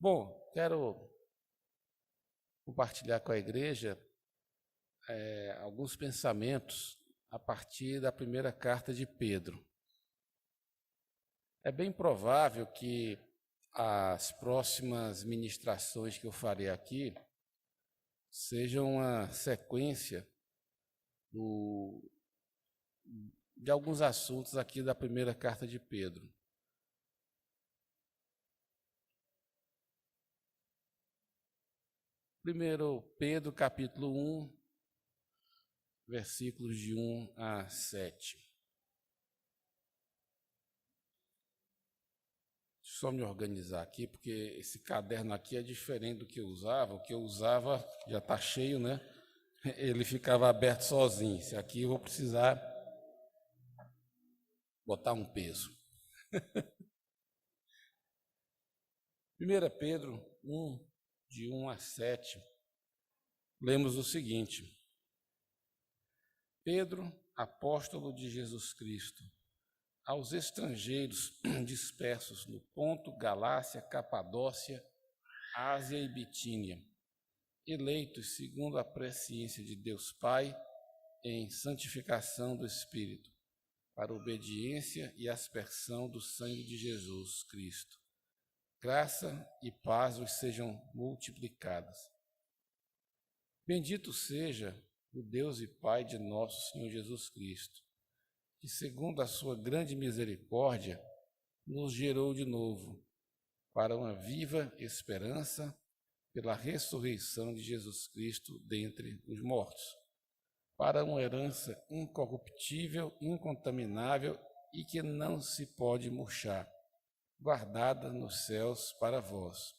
Bom, quero compartilhar com a igreja alguns pensamentos a partir da primeira carta de Pedro. É bem provável que as próximas ministrações que eu farei aqui sejam uma sequência de alguns assuntos aqui da primeira carta de Pedro. Primeiro Pedro, capítulo 1, versículos de 1 a 7. Deixa eu só me organizar aqui, porque esse caderno aqui é diferente do que eu usava. O que eu usava já está cheio, né? Ele ficava aberto sozinho. Esse aqui eu vou precisar botar um peso. 1 Pedro 1, de 1 a 7, lemos o seguinte: Pedro, apóstolo de Jesus Cristo, aos estrangeiros dispersos no Ponto, Galácia, Capadócia, Ásia e Bitínia, eleitos segundo a presciência de Deus Pai, em santificação do Espírito, para obediência e aspersão do sangue de Jesus Cristo. Graça e paz vos sejam multiplicadas. Bendito seja o Deus e Pai de nosso Senhor Jesus Cristo, que, segundo a sua grande misericórdia, nos gerou de novo para uma viva esperança pela ressurreição de Jesus Cristo dentre os mortos, para uma herança incorruptível, incontaminável e que não se pode murchar, guardada nos céus para vós,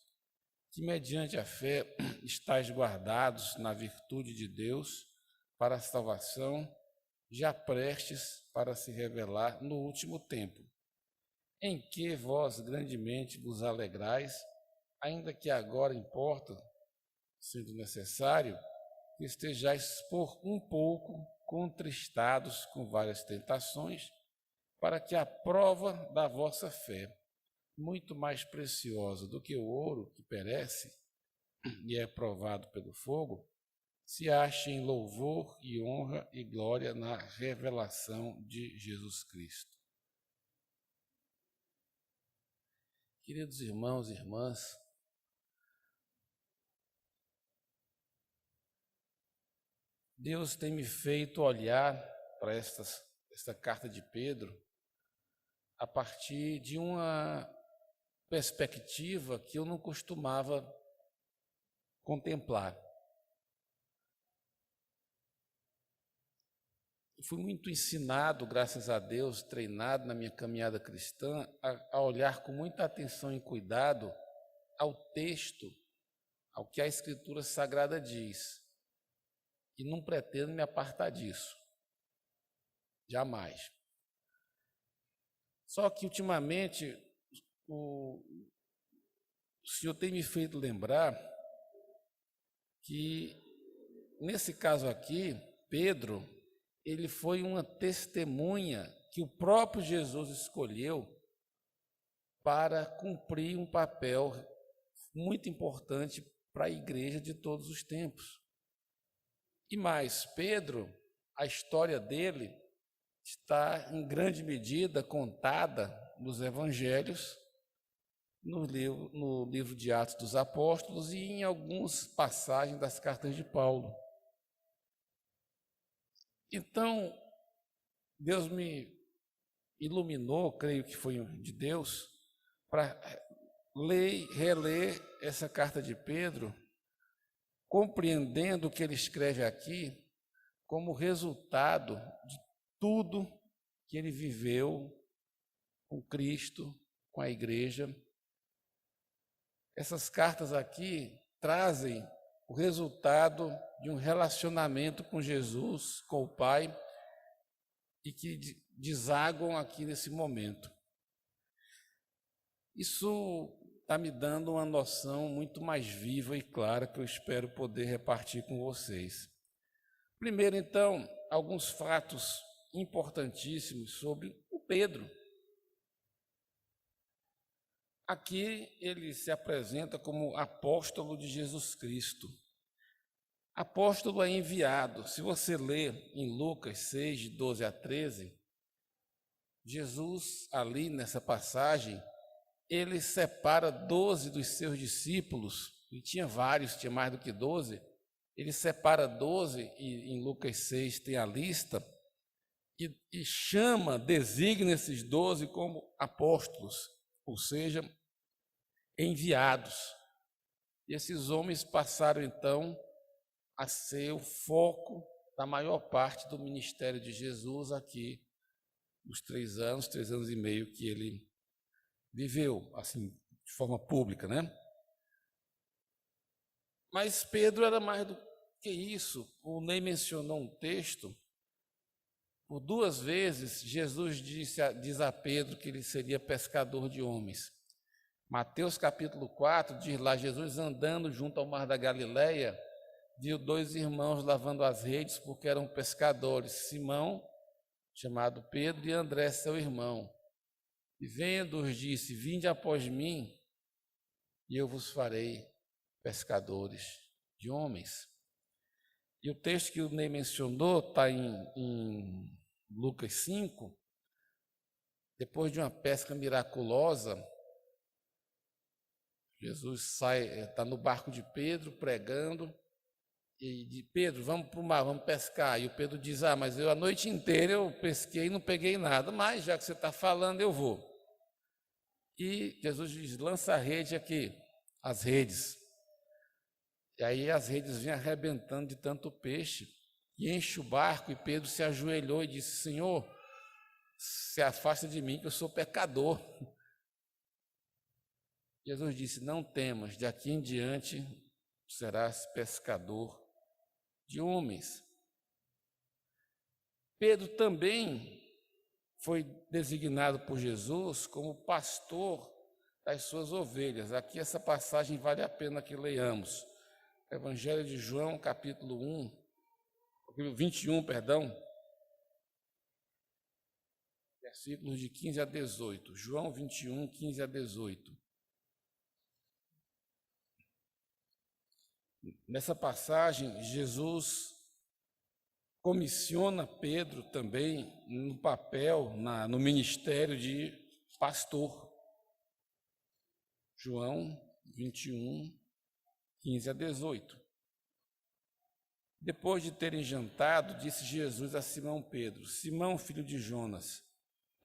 que mediante a fé estáis guardados na virtude de Deus para a salvação, já prestes para se revelar no último tempo, em que vós grandemente vos alegrais, ainda que agora importa, sendo necessário, que estejais por um pouco contristados com várias tentações, para que a prova da vossa fé, muito mais preciosa do que o ouro que perece e é provado pelo fogo, se ache em louvor e honra e glória na revelação de Jesus Cristo. Queridos irmãos e irmãs, Deus tem me feito olhar para esta carta de Pedro a partir de uma perspectiva que eu não costumava contemplar. Eu fui muito ensinado, graças a Deus, treinado na minha caminhada cristã, a olhar com muita atenção e cuidado ao texto, ao que a Escritura Sagrada diz. E não pretendo me apartar disso. Jamais. Só que, ultimamente, o Senhor tem me feito lembrar que, nesse caso aqui, Pedro, ele foi uma testemunha que o próprio Jesus escolheu para cumprir um papel muito importante para a igreja de todos os tempos. E mais, Pedro, a história dele está em grande medida contada nos evangelhos, no livro de Atos dos Apóstolos e em algumas passagens das cartas de Paulo. Então, Deus me iluminou, creio que foi de Deus, para reler essa carta de Pedro, compreendendo o que ele escreve aqui como resultado de tudo que ele viveu com Cristo, com a igreja. Essas cartas aqui trazem o resultado de um relacionamento com Jesus, com o Pai, e que desaguam aqui nesse momento. Isso está me dando uma noção muito mais viva e clara que eu espero poder repartir com vocês. Primeiro, então, alguns fatos importantíssimos sobre o Pedro. aqui ele se apresenta como apóstolo de Jesus Cristo. Apóstolo é enviado. Se você ler em Lucas 6, de 12 a 13, Jesus, ali nessa passagem, ele separa 12 dos seus discípulos, e tinha vários, tinha mais do que 12, ele separa 12, e em Lucas 6 tem a lista, e chama, designa esses 12 como apóstolos, ou seja, enviados. E esses homens passaram, então, a ser o foco da maior parte do ministério de Jesus aqui, os 3 anos e meio que ele viveu, assim, de forma pública, né? Mas Pedro era mais do que isso. O Ney mencionou um texto. Por 2 vezes, Jesus diz a Pedro que ele seria pescador de homens. Mateus capítulo 4 diz lá, Jesus andando junto ao mar da Galileia, viu 2 irmãos lavando as redes porque eram pescadores, Simão, chamado Pedro, e André, seu irmão. E vendo-os, disse, vinde após mim, e eu vos farei pescadores de homens. E o texto que o Ney mencionou está em Lucas 5, depois de uma pesca miraculosa, Jesus está no barco de Pedro, pregando, e de Pedro, vamos para o mar, vamos pescar. E o Pedro diz, mas eu a noite inteira eu pesquei e não peguei nada, mas já que você está falando, eu vou. E Jesus diz, lança a rede aqui, as redes. E aí as redes vêm arrebentando de tanto peixe, e enche o barco, e Pedro se ajoelhou e disse, Senhor, se afasta de mim, que eu sou pecador. Jesus disse, não temas, de aqui em diante serás pescador de homens. Pedro também foi designado por Jesus como pastor das suas ovelhas. Aqui essa passagem vale a pena que leiamos. Evangelho de João, capítulo 21, versículos de 15 a 18. João 21, 15 a 18. Nessa passagem, Jesus comissiona Pedro também no papel, no ministério de pastor. João 21, 15 a 18. Depois de terem jantado, disse Jesus a Simão Pedro, Simão, filho de Jonas,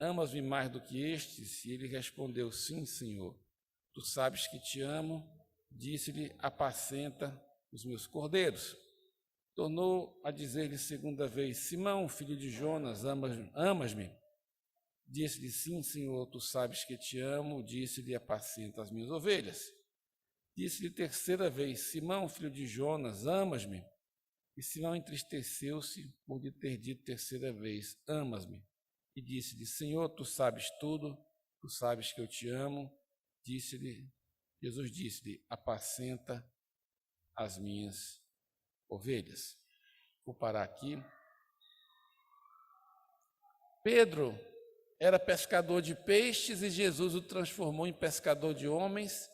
amas-me mais do que estes? E ele respondeu, sim, Senhor, tu sabes que te amo. Disse-lhe, apacenta os meus cordeiros. Tornou a dizer-lhe 2ª vez, Simão, filho de Jonas, amas-me? Disse-lhe, sim, Senhor, tu sabes que te amo. Disse-lhe, apacenta as minhas ovelhas. Disse-lhe 3ª vez, Simão, filho de Jonas, amas-me? E Simão entristeceu-se por lhe ter dito 3ª vez, amas-me? E disse-lhe, Senhor, tu sabes tudo, tu sabes que eu te amo. Jesus disse-lhe, apacenta as minhas ovelhas. Vou parar aqui. Pedro era pescador de peixes e Jesus o transformou em pescador de homens.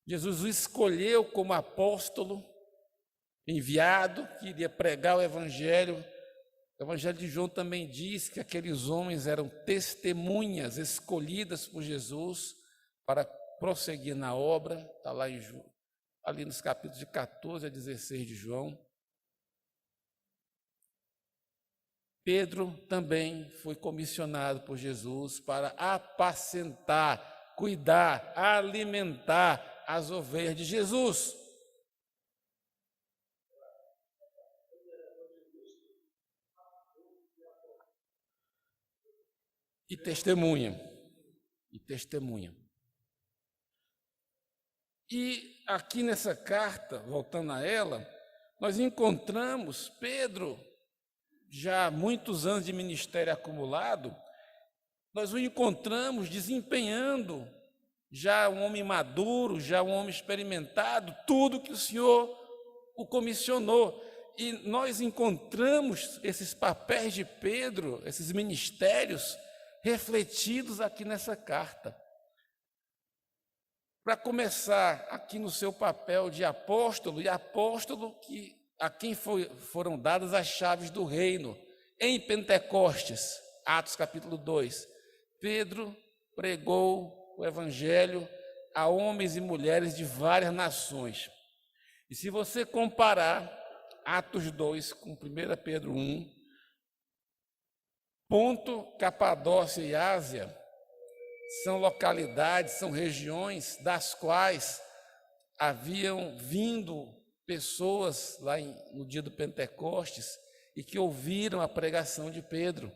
Jesus o escolheu como apóstolo, enviado, que iria pregar o Evangelho. O Evangelho de João também diz que aqueles homens eram testemunhas escolhidas por Jesus para prosseguir na obra. Está lá ali nos capítulos de 14 a 16 de João. Pedro também foi comissionado por Jesus para apacentar, cuidar, alimentar as ovelhas de Jesus. E testemunha. E aqui nessa carta, voltando a ela, nós encontramos Pedro, já muitos anos de ministério acumulado, nós o encontramos desempenhando, já um homem maduro, já um homem experimentado, tudo que o Senhor o comissionou. E nós encontramos esses papéis de Pedro, esses ministérios, refletidos aqui nessa carta. para começar aqui no seu papel de apóstolo, e apóstolo a quem foram dadas as chaves do reino. Em Pentecostes, Atos capítulo 2, Pedro pregou o evangelho a homens e mulheres de várias nações. E se você comparar Atos 2 com 1 Pedro 1, Ponto, Capadócia e Ásia são localidades, são regiões das quais haviam vindo pessoas lá no dia do Pentecostes e que ouviram a pregação de Pedro.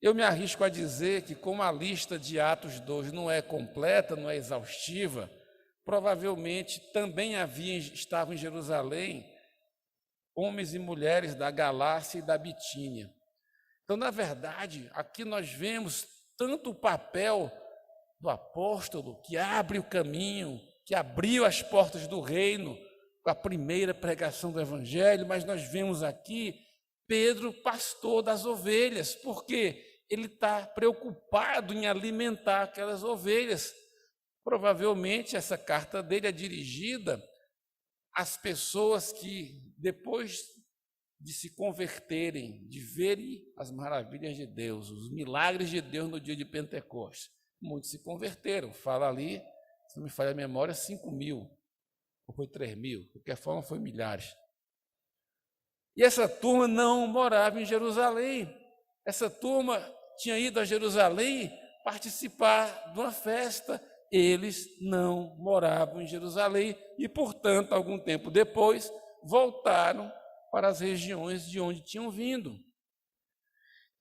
Eu me arrisco a dizer que, como a lista de Atos 2 não é completa, não é exaustiva, provavelmente também estavam em Jerusalém homens e mulheres da Galácia e da Bitínia. Então, na verdade, aqui nós vemos tanto o papel do apóstolo, que abre o caminho, que abriu as portas do reino com a primeira pregação do evangelho, mas nós vemos aqui Pedro, pastor das ovelhas, porque ele está preocupado em alimentar aquelas ovelhas. Provavelmente essa carta dele é dirigida às pessoas que, depois de se converterem, de verem as maravilhas de Deus, os milagres de Deus no dia de Pentecostes, muitos se converteram. Fala ali, se não me falha a memória, 5.000, ou foi 3.000, de qualquer forma foi milhares. E essa turma não morava em Jerusalém. Essa turma tinha ido a Jerusalém participar de uma festa. Eles não moravam em Jerusalém e, portanto, algum tempo depois, voltaram para as regiões de onde tinham vindo.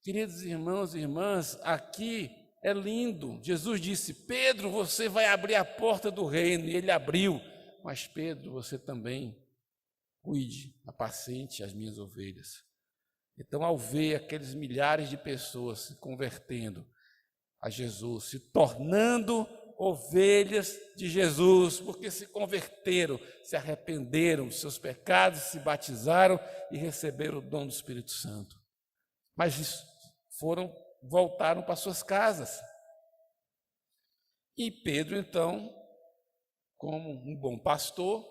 Queridos irmãos e irmãs, aqui é lindo. Jesus disse: Pedro, você vai abrir a porta do reino. E ele abriu. Mas Pedro, você também cuide, apacente as minhas ovelhas. Então, ao ver aqueles milhares de pessoas se convertendo a Jesus, se tornando ovelhas de Jesus, porque se converteram, se arrependeram dos seus pecados, se batizaram e receberam o dom do Espírito Santo. Mas voltaram para suas casas. E Pedro, então, como um bom pastor,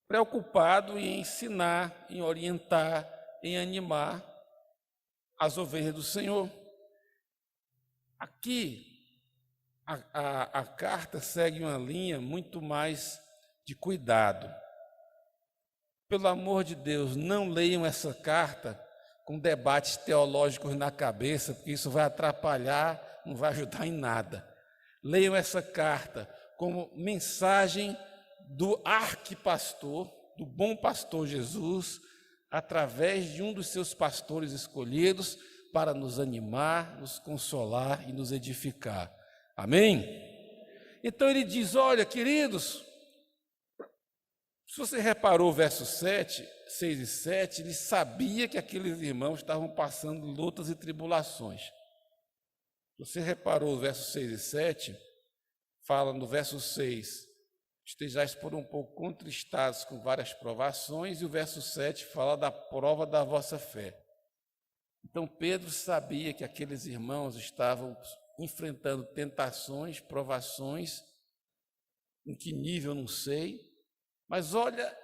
preocupado em ensinar, em orientar, em animar as ovelhas do Senhor. Aqui, a carta segue uma linha muito mais de cuidado. Pelo amor de Deus, não leiam essa carta com debates teológicos na cabeça, porque isso vai atrapalhar, não vai ajudar em nada. Leiam essa carta como mensagem do arquipastor, do bom pastor Jesus, através de um dos seus pastores escolhidos, para nos animar, nos consolar e nos edificar. Amém? Então ele diz: olha, queridos, se você reparou o verso 6 e 7, ele sabia que aqueles irmãos estavam passando lutas e tribulações. Você reparou o verso 6 e 7, fala no verso 6, estejais por um pouco contristados com várias provações, e o verso 7 fala da prova da vossa fé. Então Pedro sabia que aqueles irmãos estavam enfrentando tentações, provações, em que nível não sei, mas olha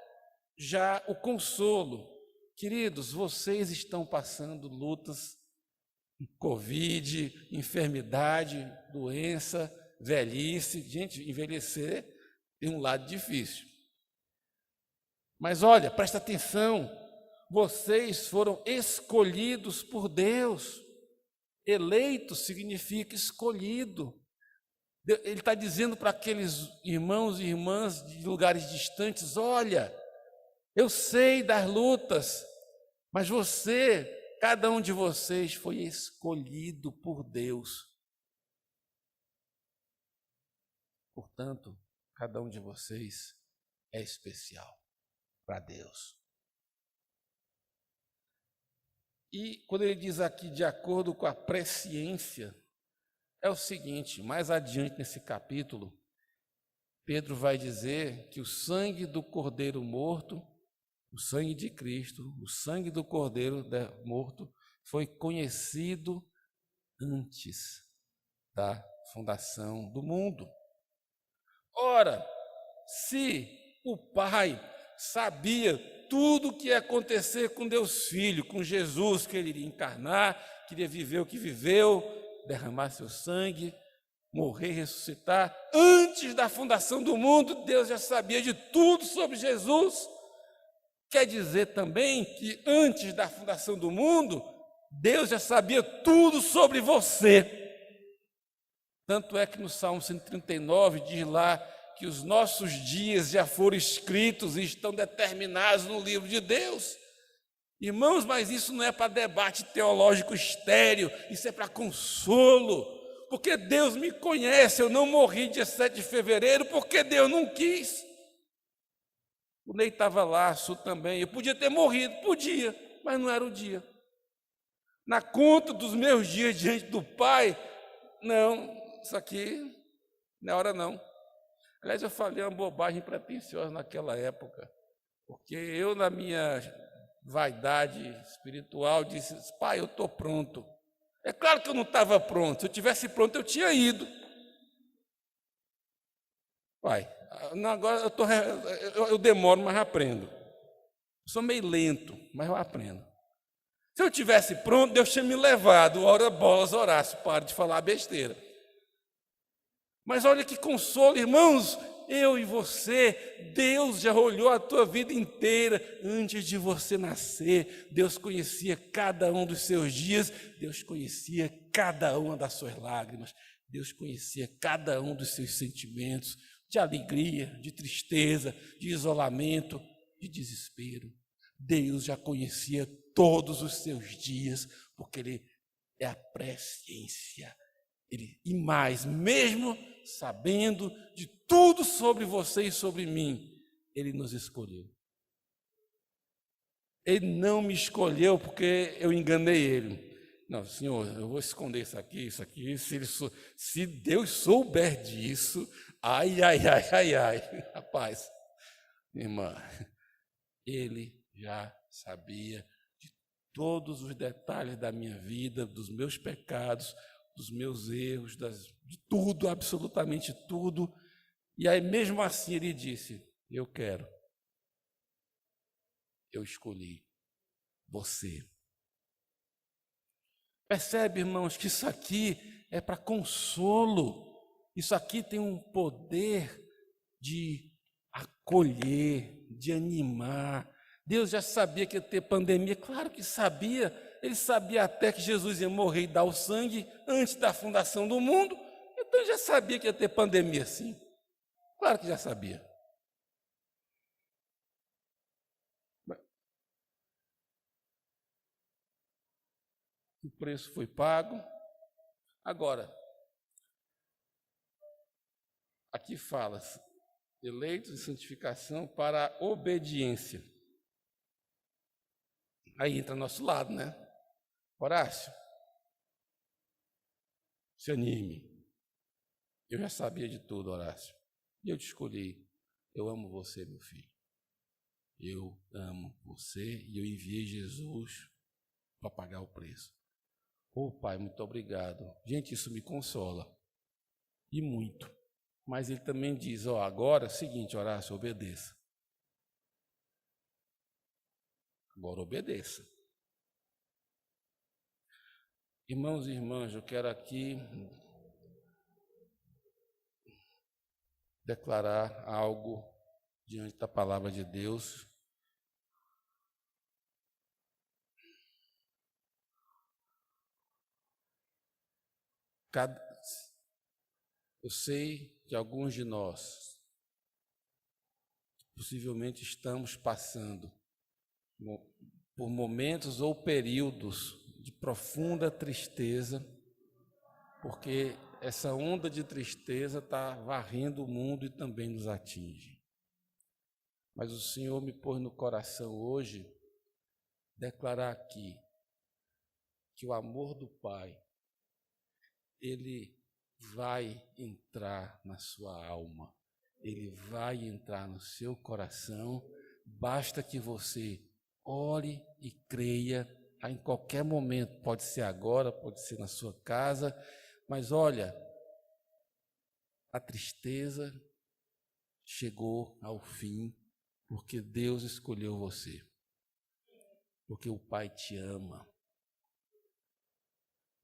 já o consolo. Queridos, vocês estão passando lutas, Covid, enfermidade, doença, velhice. Gente, envelhecer tem um lado difícil. Mas olha, presta atenção, vocês foram escolhidos por Deus. Eleito significa escolhido. Ele está dizendo para aqueles irmãos e irmãs de lugares distantes: olha, eu sei das lutas, mas cada um de vocês foi escolhido por Deus. Portanto, cada um de vocês é especial para Deus. E quando ele diz aqui, de acordo com a presciência, é o seguinte: mais adiante nesse capítulo, Pedro vai dizer que o sangue do cordeiro morto, o sangue de Cristo, o sangue do cordeiro morto, foi conhecido antes da fundação do mundo. Ora, se o Pai sabia tudo o que ia acontecer com Deus Filho, com Jesus, que ele iria encarnar, queria viver o que viveu, derramar seu sangue, morrer e ressuscitar, antes da fundação do mundo, Deus já sabia de tudo sobre Jesus. Quer dizer também que antes da fundação do mundo, Deus já sabia tudo sobre você. Tanto é que no Salmo 139 diz lá que os nossos dias já foram escritos e estão determinados no livro de Deus. Irmãos, mas isso não é para debate teológico estéril, isso é para consolo, porque Deus me conhece. Eu não morri dia 7 de fevereiro porque Deus não quis. O Ney estava lá, Su também. Eu podia ter morrido, podia, mas não era o dia. Na conta dos meus dias diante do Pai, não, isso aqui não é hora não. Aliás, eu falei uma bobagem pretensiosa naquela época, porque eu, na minha vaidade espiritual, disse: Pai, eu estou pronto. É claro que eu não estava pronto. Se eu tivesse pronto, eu tinha ido. Pai, agora eu demoro, mas aprendo. Sou meio lento, mas eu aprendo. Se eu tivesse pronto, Deus tinha me levado. Ora bolas, Horácio, para de falar besteira. Mas olha que consolo, irmãos, eu e você, Deus já olhou a tua vida inteira antes de você nascer. Deus conhecia cada um dos seus dias, Deus conhecia cada uma das suas lágrimas, Deus conhecia cada um dos seus sentimentos, de alegria, de tristeza, de isolamento, de desespero. Deus já conhecia todos os seus dias, porque Ele é a presciência. E mais, mesmo sabendo de tudo sobre você e sobre mim, Ele nos escolheu. Ele não me escolheu porque eu enganei Ele. Não, Senhor, eu vou esconder isso aqui. Se Deus souber disso, ai, rapaz, irmã, Ele já sabia de todos os detalhes da minha vida, dos meus pecados, dos meus erros, de tudo, absolutamente tudo. E aí, mesmo assim, Ele disse: eu quero, eu escolhi você. Percebe, irmãos, que isso aqui é para consolo. Isso aqui tem um poder de acolher, de animar. Deus já sabia que ia ter pandemia, claro que sabia. Ele sabia até que Jesus ia morrer e dar o sangue antes da fundação do mundo. Então ele já sabia que ia ter pandemia, sim. Claro que já sabia. O preço foi pago. Agora, aqui fala: eleitos em santificação para a obediência. Aí entra nosso lado, né? Horácio, se anime. Eu já sabia de tudo, Horácio. E eu te escolhi. Eu amo você, meu filho. Eu amo você e eu enviei Jesus para pagar o preço. Pai, muito obrigado. Gente, isso me consola. E muito. Mas ele também diz: agora é o seguinte, Horácio, obedeça. Agora obedeça. Irmãos e irmãs, eu quero aqui declarar algo diante da palavra de Deus. Eu sei que alguns de nós possivelmente estamos passando por momentos ou períodos de profunda tristeza, porque essa onda de tristeza está varrendo o mundo e também nos atinge. Mas o Senhor me pôs no coração hoje declarar aqui que o amor do Pai, Ele vai entrar na sua alma, Ele vai entrar no seu coração. Basta que você ore e creia em qualquer momento, pode ser agora, pode ser na sua casa, mas olha, a tristeza chegou ao fim, porque Deus escolheu você. Porque o Pai te ama.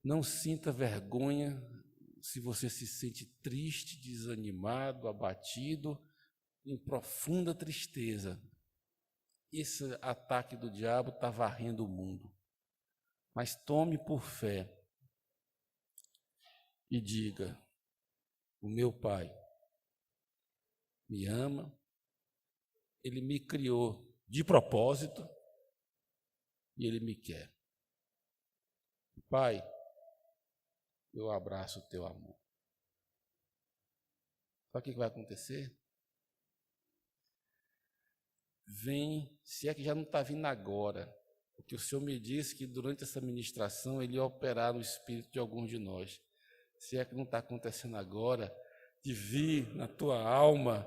Não sinta vergonha se você se sente triste, desanimado, abatido, em profunda tristeza. Esse ataque do diabo está varrendo o mundo. Mas tome por fé e diga: o meu Pai me ama, Ele me criou de propósito e Ele me quer. Pai, eu abraço o teu amor. Sabe o que vai acontecer? Vem, se é que já não está vindo agora, porque o Senhor me disse que durante essa ministração Ele ia operar no espírito de alguns de nós. Se é que não está acontecendo agora, de vir na tua alma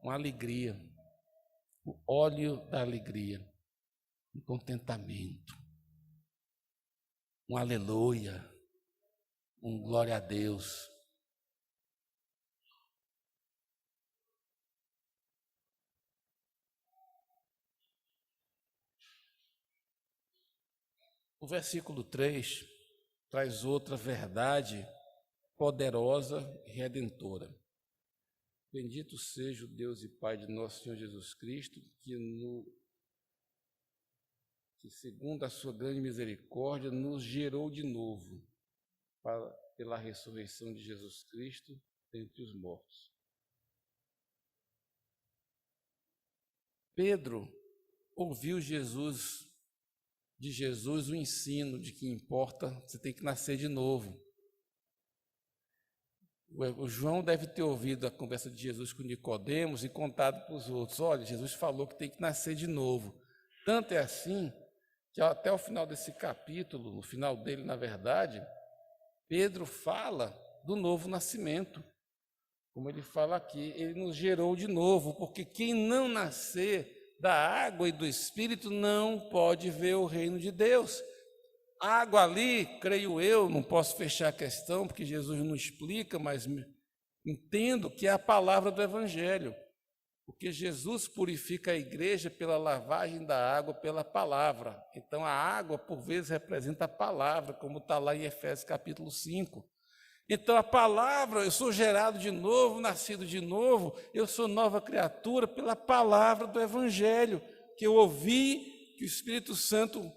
uma alegria, o óleo da alegria, um contentamento, um aleluia, um glória a Deus. O versículo 3 traz outra verdade poderosa e redentora. Bendito seja o Deus e Pai de nosso Senhor Jesus Cristo, que segundo a sua grande misericórdia, nos gerou de novo pela ressurreição de Jesus Cristo dentre os mortos. Pedro ouviu de Jesus o ensino de que importa, você tem que nascer de novo. O João deve ter ouvido a conversa de Jesus com Nicodemos e contado para os outros: olha, Jesus falou que tem que nascer de novo. Tanto é assim que até o final desse capítulo, no final dele, na verdade, Pedro fala do novo nascimento. Como ele fala aqui, ele nos gerou de novo, porque quem não nascer da água e do Espírito não pode ver o reino de Deus. A água ali, creio eu, não posso fechar a questão, porque Jesus não explica, mas entendo que é a palavra do Evangelho, porque Jesus purifica a igreja pela lavagem da água, pela palavra. Então, a água, por vezes, representa a palavra, como está lá em Efésios capítulo 5. Então, a palavra, eu sou gerado de novo, nascido de novo, eu sou nova criatura pela palavra do Evangelho, que eu ouvi, que o Espírito Santo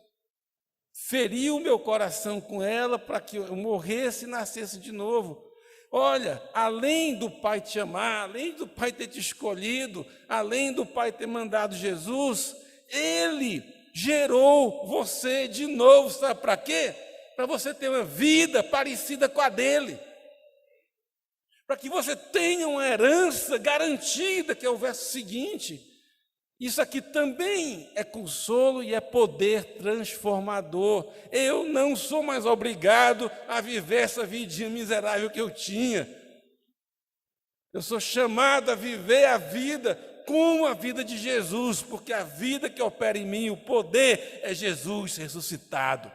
feriu o meu coração com ela para que eu morresse e nascesse de novo. Olha, além do Pai te amar, além do Pai ter te escolhido, além do Pai ter mandado Jesus, Ele gerou você de novo, sabe para quê? Para você ter uma vida parecida com a dele, para que você tenha uma herança garantida, que é o verso seguinte. Isso aqui também é consolo e é poder transformador. Eu não sou mais obrigado a viver essa vidinha miserável que eu tinha. Eu sou chamado a viver a vida como a vida de Jesus, porque a vida que opera em mim, o poder, é Jesus ressuscitado.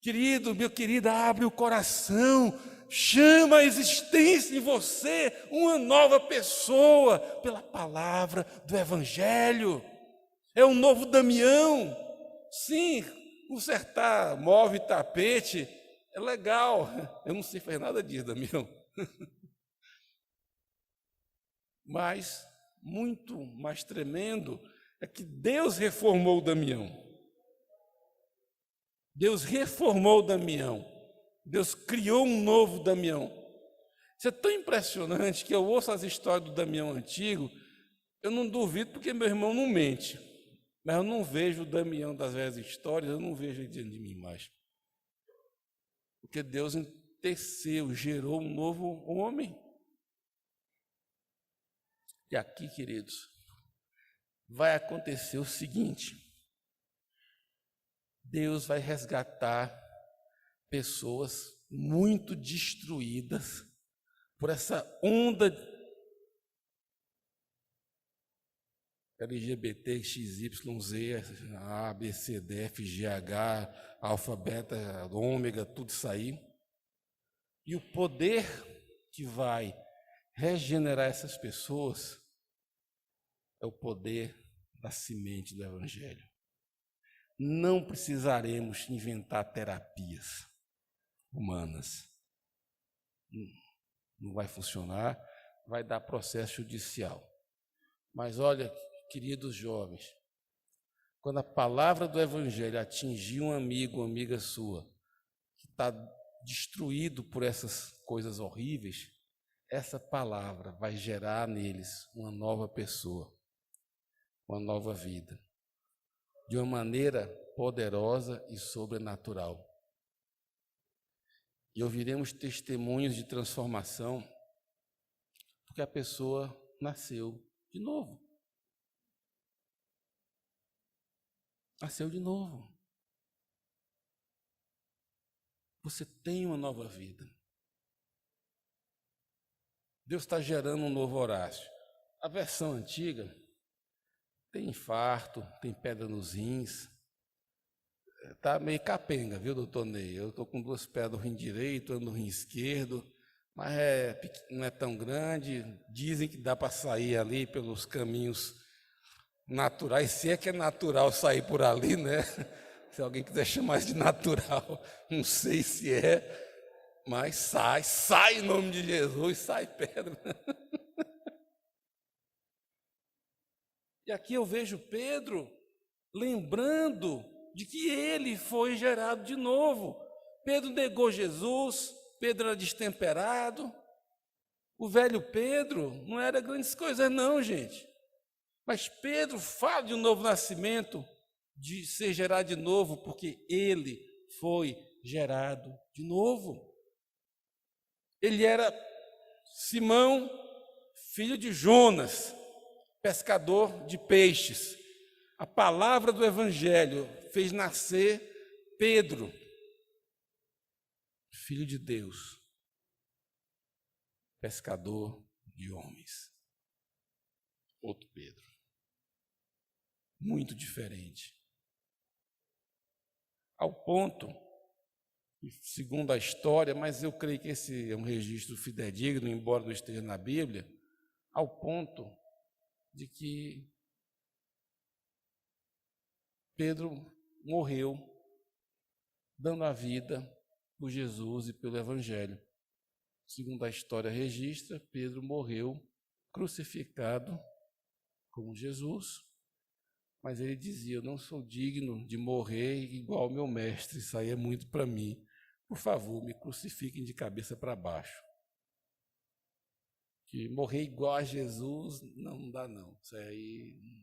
Querido, meu querida, abre o coração, chama a existência em você uma nova pessoa pela palavra do Evangelho. É um novo Damião. Sim, consertar móvel e tapete é legal. Eu não sei fazer nada disso, Damião. Mas muito mais tremendo é que Deus reformou o Damião. Deus reformou o Damião. Deus criou um novo Damião. Isso é tão impressionante que eu ouço as histórias do Damião antigo, eu não duvido porque meu irmão não mente, mas eu não vejo o Damião das velhas histórias, eu não vejo ele diante de mim mais. Porque Deus teceu, gerou um novo homem. E aqui, queridos, vai acontecer o seguinte: Deus vai resgatar pessoas muito destruídas por essa onda LGBT, XYZ, A, B, C, D, F, G, H, alfa, beta, ômega, tudo isso aí. E o poder que vai regenerar essas pessoas é o poder da semente do Evangelho. Não precisaremos inventar terapias humanas. Não vai funcionar, vai dar processo judicial. Mas olha, queridos jovens, quando a palavra do Evangelho atingir um amigo ou amiga sua, que está destruído por essas coisas horríveis, essa palavra vai gerar neles uma nova pessoa, uma nova vida, de uma maneira poderosa e sobrenatural. E ouviremos testemunhos de transformação, porque a pessoa nasceu de novo. Nasceu de novo. Você tem uma nova vida. Deus está gerando um novo Horácio. A versão antiga tem infarto, tem pedra nos rins. Está meio capenga, viu, doutor Ney? Eu estou com 2 pedras no rim direito, ando no rim esquerdo, mas não é tão grande. Dizem que dá para sair ali pelos caminhos naturais, se é que é natural sair por ali, né? Se alguém quiser chamar isso de natural, não sei se é, mas sai em nome de Jesus, sai pedra. E aqui eu vejo Pedro lembrando de que ele foi gerado de novo. Pedro negou Jesus, Pedro era destemperado. O velho Pedro não era grandes coisas não, gente. Mas Pedro fala de um novo nascimento, de ser gerado de novo, porque ele foi gerado de novo. Ele era Simão, filho de Jonas, pescador de peixes. A palavra do Evangelho fez nascer Pedro, filho de Deus, pescador de homens. Outro Pedro. Muito diferente. Ao ponto, segundo a história, mas eu creio que esse é um registro fidedigno, embora não esteja na Bíblia, ao ponto de que Pedro morreu dando a vida por Jesus e pelo Evangelho. Segundo a história registra, Pedro morreu crucificado como Jesus, mas ele dizia: eu não sou digno de morrer igual ao meu mestre, isso aí é muito para mim. Por favor, me crucifiquem de cabeça para baixo. Que morrer igual a Jesus não dá não, isso aí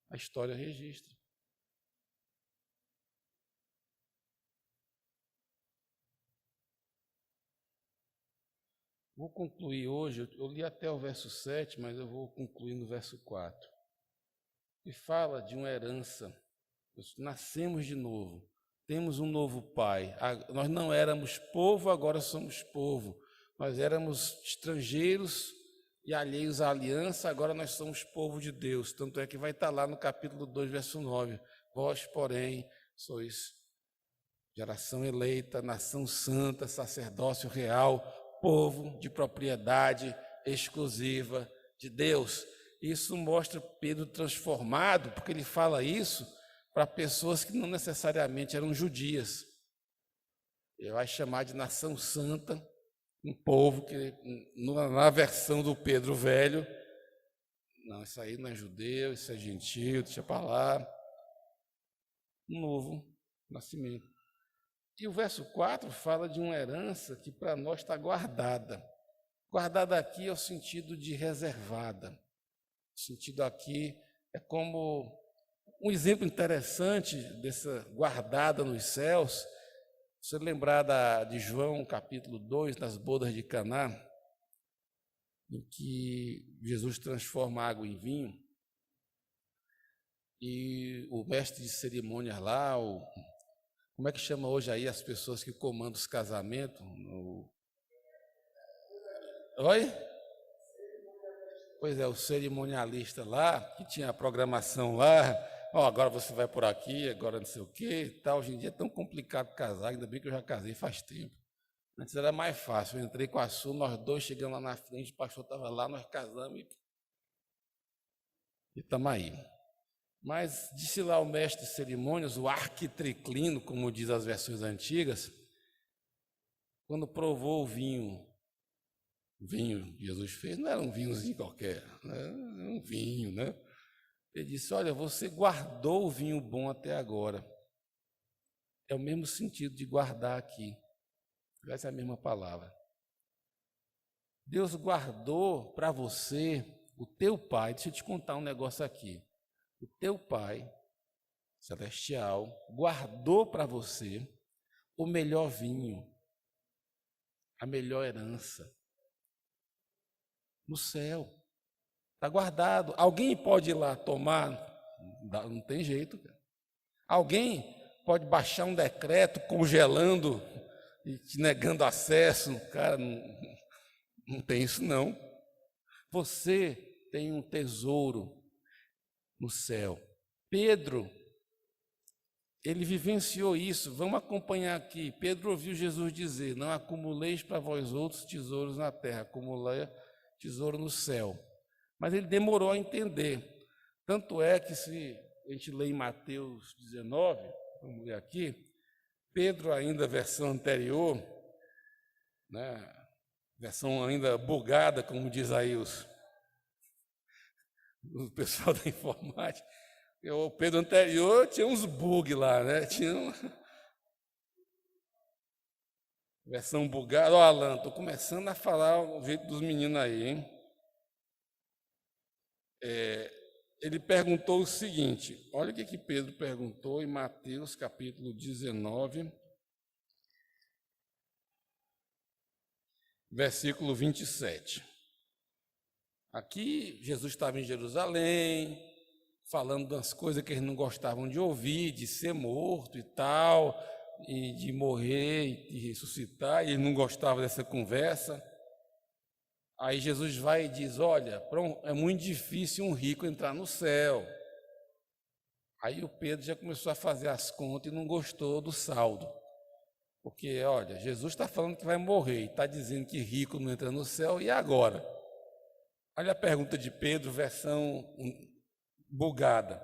a história registra. Vou concluir hoje, eu li até o verso 7, mas eu vou concluir no verso 4. E fala de uma herança. Nós nascemos de novo, temos um novo pai. Nós não éramos povo, agora somos povo. Nós éramos estrangeiros e alheios à aliança, agora nós somos povo de Deus. Tanto é que vai estar lá no capítulo 2, verso 9. Vós, porém, sois geração eleita, nação santa, sacerdócio real, povo de propriedade exclusiva de Deus. Isso mostra Pedro transformado, porque ele fala isso para pessoas que não necessariamente eram judias. Ele vai chamar de nação santa, um povo que, na versão do Pedro velho, não, isso aí não é judeu, isso é gentio, deixa para lá. Um novo nascimento. E o verso 4 fala de uma herança que para nós está guardada. Guardada aqui é o sentido de reservada. O sentido aqui é como um exemplo interessante dessa guardada nos céus. Você lembrar de João, capítulo 2, nas bodas de Caná, em que Jesus transforma água em vinho, e o mestre de cerimônias lá, como é que chama hoje aí as pessoas que comandam os casamentos? Oi? Pois é, o cerimonialista lá, que tinha a programação lá, agora você vai por aqui, agora não sei o quê e tal. Hoje em dia é tão complicado casar, ainda bem que eu já casei faz tempo. Antes era mais fácil. Eu entrei com a Su, nós dois chegamos lá na frente, o pastor estava lá, nós casamos e estamos aí. Mas disse lá o mestre de cerimônias, o arquitriclino, como diz as versões antigas, quando provou o vinho que Jesus fez, não era um vinhozinho qualquer, era um vinho, né? Ele disse, olha, você guardou o vinho bom até agora. É o mesmo sentido de guardar aqui. Essa é a mesma palavra. Deus guardou para você, o teu Pai, deixa eu te contar um negócio aqui. O teu Pai celestial guardou para você o melhor vinho, a melhor herança no céu. Está guardado. Alguém pode ir lá tomar? Não tem jeito, cara. Alguém pode baixar um decreto congelando e te negando acesso? Cara, não tem isso não. Você tem um tesouro no céu. Pedro, ele vivenciou isso. Vamos acompanhar aqui. Pedro ouviu Jesus dizer, não acumuleis para vós outros tesouros na terra, acumulai tesouro no céu. Mas ele demorou a entender. Tanto é que, se a gente lê em Mateus 19, vamos ler aqui, Pedro, ainda versão anterior, né, versão ainda bugada, como diz aí o pessoal da informática, o Pedro anterior tinha uns bugs lá, né? Tinha uma versão bugada. Ó, Alan, estou começando a falar o jeito dos meninos aí, hein? Ele perguntou o seguinte, olha o que Pedro perguntou em Mateus capítulo 19, versículo 27. Aqui Jesus estava em Jerusalém, falando das coisas que eles não gostavam de ouvir, de ser morto e tal, e de morrer e ressuscitar, e eles não gostavam dessa conversa. Aí Jesus vai e diz, olha, é muito difícil um rico entrar no céu. Aí o Pedro já começou a fazer as contas e não gostou do saldo. Porque, olha, Jesus está falando que vai morrer, e está dizendo que rico não entra no céu, e agora? Olha a pergunta de Pedro, versão bugada.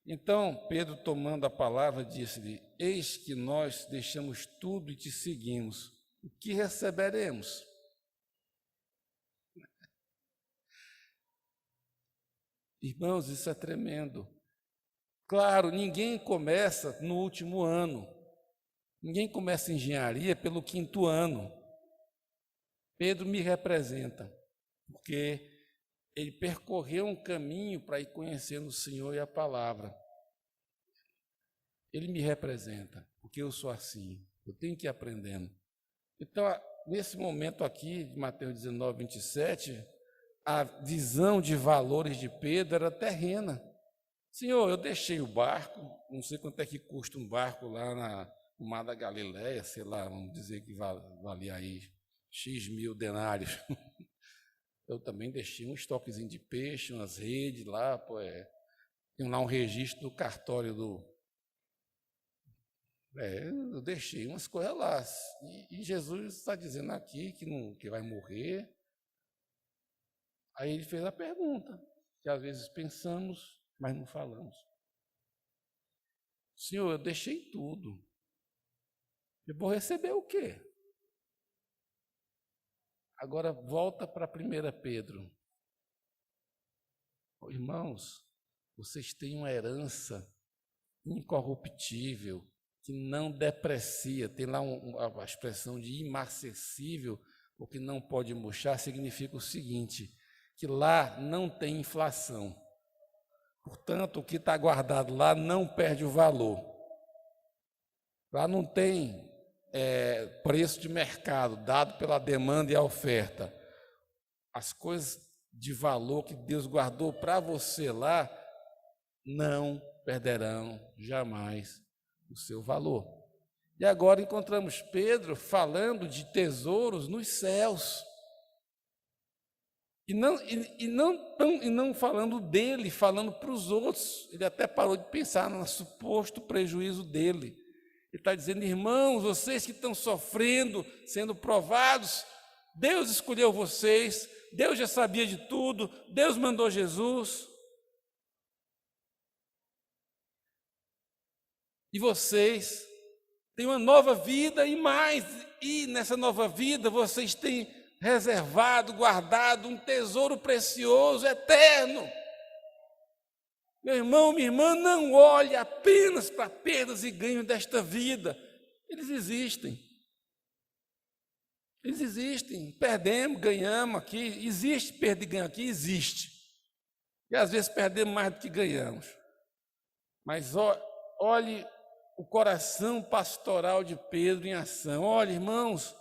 Então, Pedro, tomando a palavra, disse-lhe, eis que nós deixamos tudo e te seguimos. O que receberemos? Irmãos, isso é tremendo. Claro, ninguém começa no último ano. Ninguém começa engenharia pelo 5º ano. Pedro me representa, porque ele percorreu um caminho para ir conhecendo o Senhor e a palavra. Ele me representa, porque eu sou assim. Eu tenho que ir aprendendo. Então, nesse momento aqui, de Mateus 19, 27, a visão de valores de Pedro era terrena. Senhor, eu deixei o barco, não sei quanto é que custa um barco lá no Mar da Galileia, sei lá, vamos dizer que valia aí X mil denários. Eu também deixei um estoquezinho de peixe, umas redes lá, tem lá um registro do cartório eu deixei umas coisas lá. E Jesus está dizendo aqui que vai morrer. Aí ele fez a pergunta, que às vezes pensamos, mas não falamos. Senhor, eu deixei tudo. Eu vou receber o quê? Agora volta para 1 Pedro. Oh, irmãos, vocês têm uma herança incorruptível, que não deprecia. Tem lá a expressão de imarcessível, o que não pode murchar, significa o seguinte, que lá não tem inflação. Portanto, o que está guardado lá não perde o valor. Lá não tem preço de mercado, dado pela demanda e a oferta. As coisas de valor que Deus guardou para você lá não perderão jamais o seu valor. E agora encontramos Pedro falando de tesouros nos céus. E não falando dele, falando para os outros. Ele até parou de pensar no suposto prejuízo dele. Ele está dizendo, irmãos, vocês que estão sofrendo, sendo provados, Deus escolheu vocês, Deus já sabia de tudo, Deus mandou Jesus. E vocês têm uma nova vida e mais, e nessa nova vida vocês têm reservado, guardado um tesouro precioso, eterno. Meu irmão, minha irmã, não olhe apenas para perdas e ganhos desta vida. Eles existem. Eles existem. Perdemos, ganhamos aqui. Existe perda e ganho aqui? Existe. E às vezes perdemos mais do que ganhamos. Mas olhe o coração pastoral de Pedro em ação. Olha, irmãos,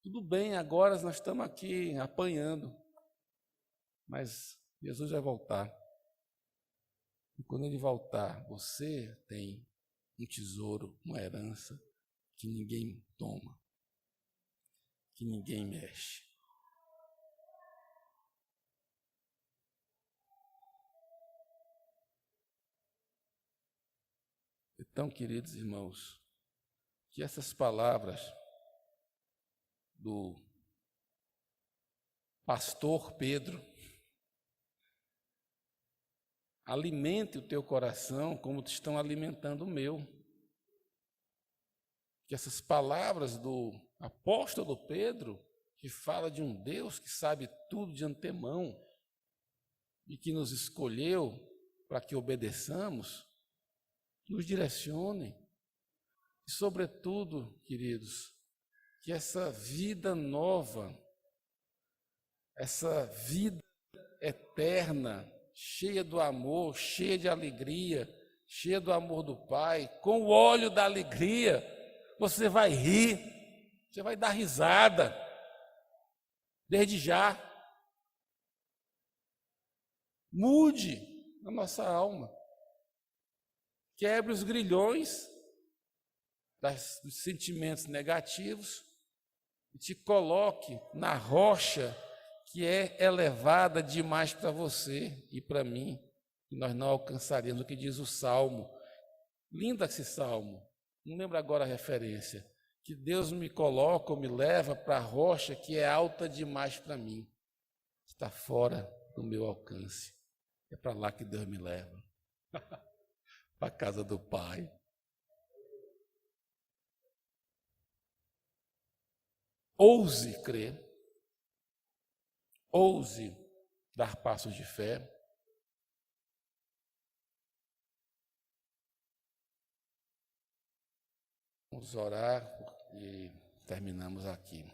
tudo bem, agora nós estamos aqui apanhando. Mas Jesus vai voltar. E quando ele voltar, você tem um tesouro, uma herança que ninguém toma, que ninguém mexe. Então, queridos irmãos, que essas palavras do pastor Pedro alimente o teu coração como estão alimentando o meu. Que essas palavras do apóstolo Pedro, que fala de um Deus que sabe tudo de antemão e que nos escolheu para que obedeçamos, nos direcionem. E, sobretudo, queridos, que essa vida nova, essa vida eterna, cheia do amor, cheia de alegria, cheia do amor do Pai, com o óleo da alegria, você vai rir, você vai dar risada, desde já. Mude a nossa alma, quebre os grilhões dos sentimentos negativos e te coloque na rocha que é elevada demais para você e para mim, e nós não alcançaríamos. O que diz o Salmo, lindo esse Salmo, não lembro agora a referência, que Deus me coloca ou me leva para a rocha que é alta demais para mim, está fora do meu alcance, é para lá que Deus me leva, para a casa do Pai. Ouse crer, ouse dar passos de fé. Vamos orar e terminamos aqui.